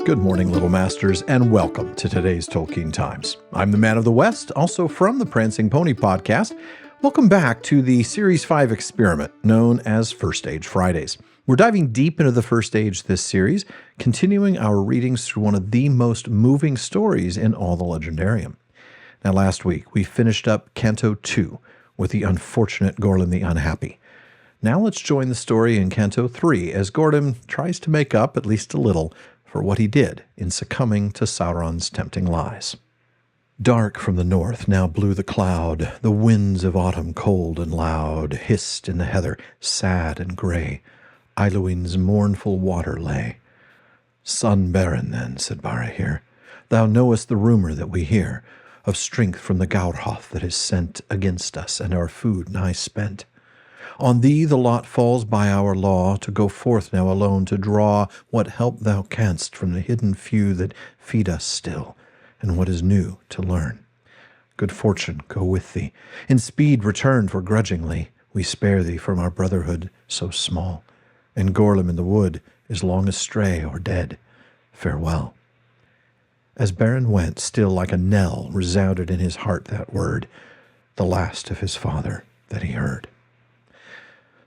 Good morning, Little Masters, and welcome to today's Tolkien Times. I'm the Man of the West, also from the Prancing Pony podcast. Welcome back to the Series 5 experiment known as First Age Fridays. We're diving deep into the First Age this series, continuing our readings through one of the most moving stories in all the Legendarium. Now, last week, we finished up Canto 2 with the unfortunate Gorlim the Unhappy. Now let's join the story in Canto 3 as Gorlim tries to make up, at least a little, for what he did in succumbing to Sauron's tempting lies. Dark from the north now blew the cloud, the winds of autumn cold and loud hissed in the heather, sad and grey. Iluin's mournful water lay. "Son Beren, then," said Barahir, "thou knowest the rumour that we hear, of strength from the Gaurhoth that is sent against us, and our food nigh spent. On thee the lot falls by our law, to go forth now alone, to draw what help thou canst from the hidden few that feed us still, and what is new to learn. Good fortune go with thee. In speed return, for grudgingly we spare thee from our brotherhood so small, and Gorlim in the wood is long astray or dead. Farewell." As Beren went, still like a knell resounded in his heart that word, the last of his father that he heard.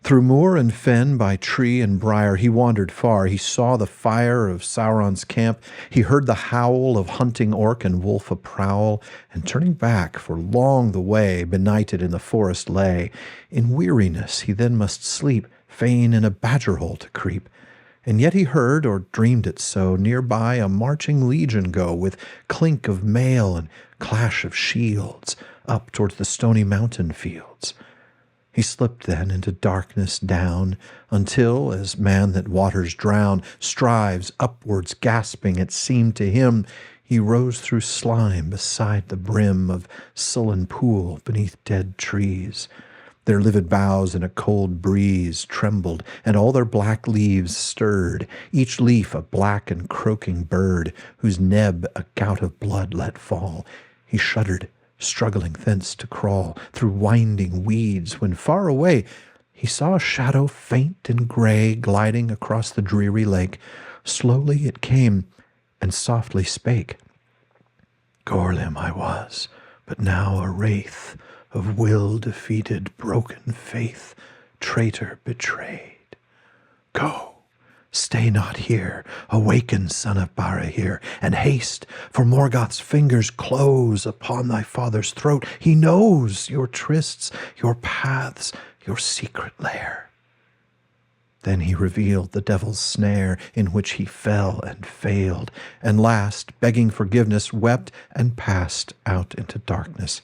Through moor and fen, by tree and briar, he wandered far. He saw the fire of Sauron's camp. He heard the howl of hunting orc and wolf a prowl, and turning back, for long the way, benighted in the forest lay. In weariness he then must sleep, fain in a badger hole to creep. And yet he heard, or dreamed it so, nearby a marching legion go, with clink of mail and clash of shields, up towards the stony mountain fields. He slipped then into darkness down, until, as man that waters drown strives upwards gasping, it seemed to him, he rose through slime beside the brim of sullen pool beneath dead trees. Their livid boughs in a cold breeze trembled, and all their black leaves stirred, each leaf a black and croaking bird, whose neb a gout of blood let fall. He shuddered, struggling thence to crawl through winding weeds, when far away he saw a shadow faint and grey gliding across the dreary lake. Slowly it came, and softly spake. "Gorlim I was, but now a wraith of will defeated, broken faith, traitor betrayed. Go, stay not here, awaken, son of Barahir, and haste, for Morgoth's fingers close upon thy father's throat. He knows your trysts, your paths, your secret lair." Then he revealed the devil's snare in which he fell and failed, and last, begging forgiveness, wept and passed out into darkness.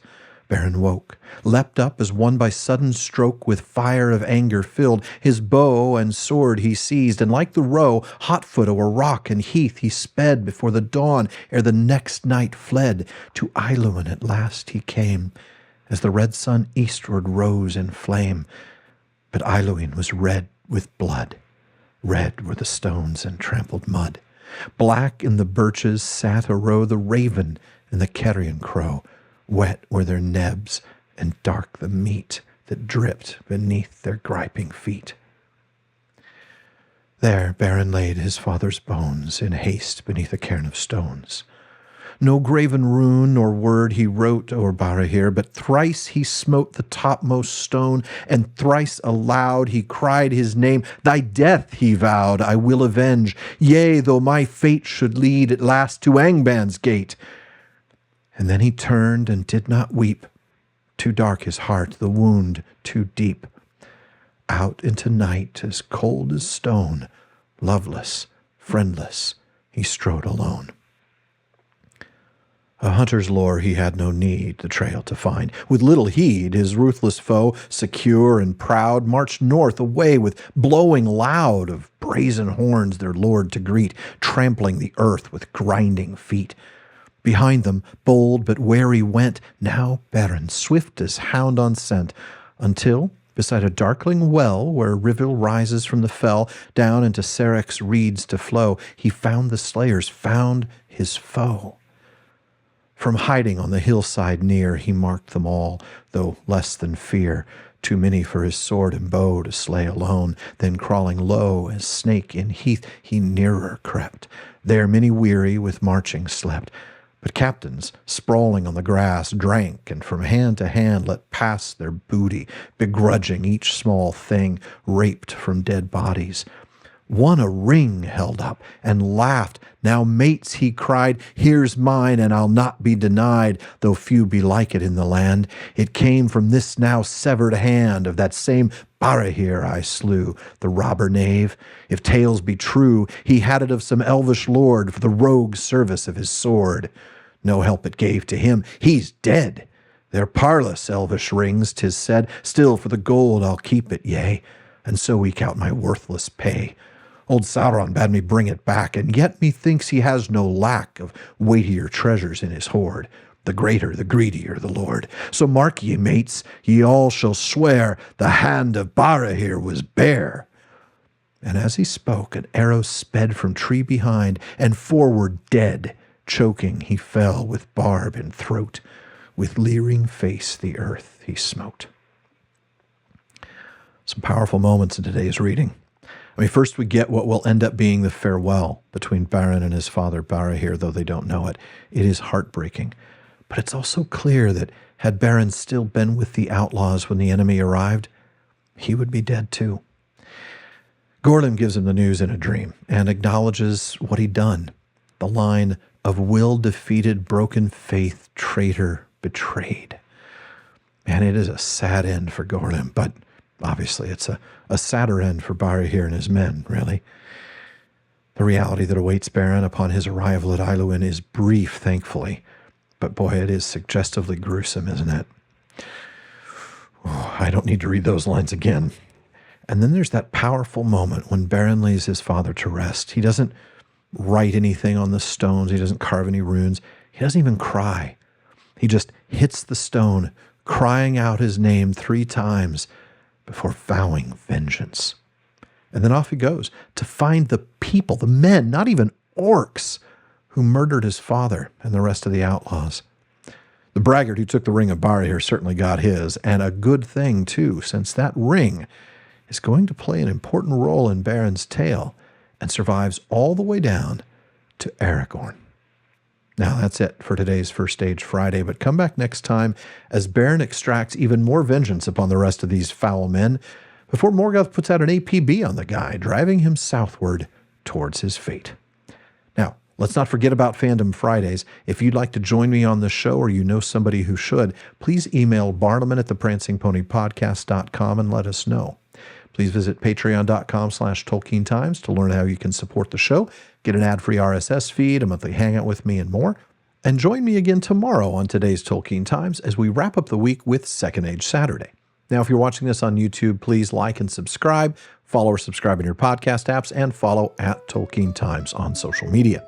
Beren woke, leapt up as one by sudden stroke with fire of anger filled. His bow and sword he seized, and like the roe, hotfoot o'er rock and heath, he sped before the dawn, ere the next night fled. To Iluin at last he came, as the red sun eastward rose in flame. But Iluin was red with blood, red were the stones and trampled mud. Black in the birches sat a row the raven and the carrion crow. Wet were their nebs, and dark the meat that dripped beneath their griping feet. There Beren laid his father's bones in haste beneath a cairn of stones. No graven rune nor word he wrote o'er Barahir, but thrice he smote the topmost stone, and thrice aloud he cried his name. "Thy death," he vowed, "I will avenge, yea, though my fate should lead at last to Angban's gate." And then he turned and did not weep, too dark his heart, the wound too deep. Out into night as cold as stone, loveless, friendless, he strode alone. A hunter's lore he had no need the trail to find. With little heed his ruthless foe, secure and proud, marched north away with blowing loud of brazen horns their lord to greet, trampling the earth with grinding feet. Behind them, bold but wary went now Beren, swift as hound on scent, until, beside a darkling well where Rivil rises from the fell down into Sarek's reeds to flow, he found the slayers, found his foe. From hiding on the hillside near, he marked them all, though less than fear, too many for his sword and bow to slay alone. Then crawling low as snake in heath, he nearer crept. There many weary with marching slept, but captains, sprawling on the grass, drank, and from hand to hand let pass their booty, begrudging each small thing raped from dead bodies. One a ring held up, and laughed. "Now, mates," he cried, "here's mine, and I'll not be denied, though few be like it in the land. It came from this now severed hand of that same Barahir I slew, the robber knave. If tales be true, he had it of some elvish lord for the rogue service of his sword. No help it gave to him, he's dead. They're parlous elvish rings, 'tis said, still for the gold I'll keep it, yea, and so eke out my worthless pay. Old Sauron bade me bring it back, and yet methinks he has no lack of weightier treasures in his hoard. The greater, the greedier, the Lord. So mark ye, mates, ye all shall swear the hand of Barahir was bare." And as he spoke, an arrow sped from tree behind, and forward dead, choking he fell with barb in throat. With leering face the earth he smote. Some powerful moments in today's reading. First we get what will end up being the farewell between Beren and his father Barahir, though they don't know it. It is heartbreaking. But it's also clear that had Beren still been with the outlaws when the enemy arrived, he would be dead too. Gorlim gives him the news in a dream and acknowledges what he'd done. The line of "will defeated, broken faith, traitor, betrayed." And it is a sad end for Gorlim, but obviously it's a sadder end for Barahir and his men, really. The reality that awaits Beren upon his arrival at Ailuin is brief, thankfully. But boy, it is suggestively gruesome, isn't it? Oh, I don't need to read those lines again. And then there's that powerful moment when Beren lays his father to rest. He doesn't write anything on the stones. He doesn't carve any runes. He doesn't even cry. He just hits the stone, crying out his name 3 times before vowing vengeance. And then off he goes to find the people, the men, not even orcs, who murdered his father and the rest of the outlaws. The braggart who took the ring of Barahir certainly got his, and a good thing too, since that ring is going to play an important role in Beren's tale and survives all the way down to Aragorn. Now that's it for today's First Stage Friday, but come back next time as Beren extracts even more vengeance upon the rest of these foul men before Morgoth puts out an APB on the guy, driving him southward towards his fate. Now, let's not forget about Fandom Fridays. If you'd like to join me on the show or you know somebody who should, please email bartleman@theprancingponypodcast.com and let us know. Please visit patreon.com/Tolkien Times to learn how you can support the show, get an ad-free RSS feed, a monthly hangout with me, and more. And join me again tomorrow on today's Tolkien Times as we wrap up the week with Second Age Saturday. Now, if you're watching this on YouTube, please like and subscribe, follow or subscribe in your podcast apps, and follow @Tolkien Times on social media.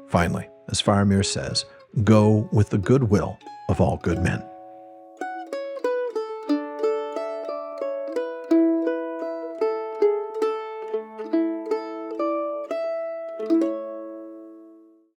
Finally, as Faramir says, go with the goodwill of all good men.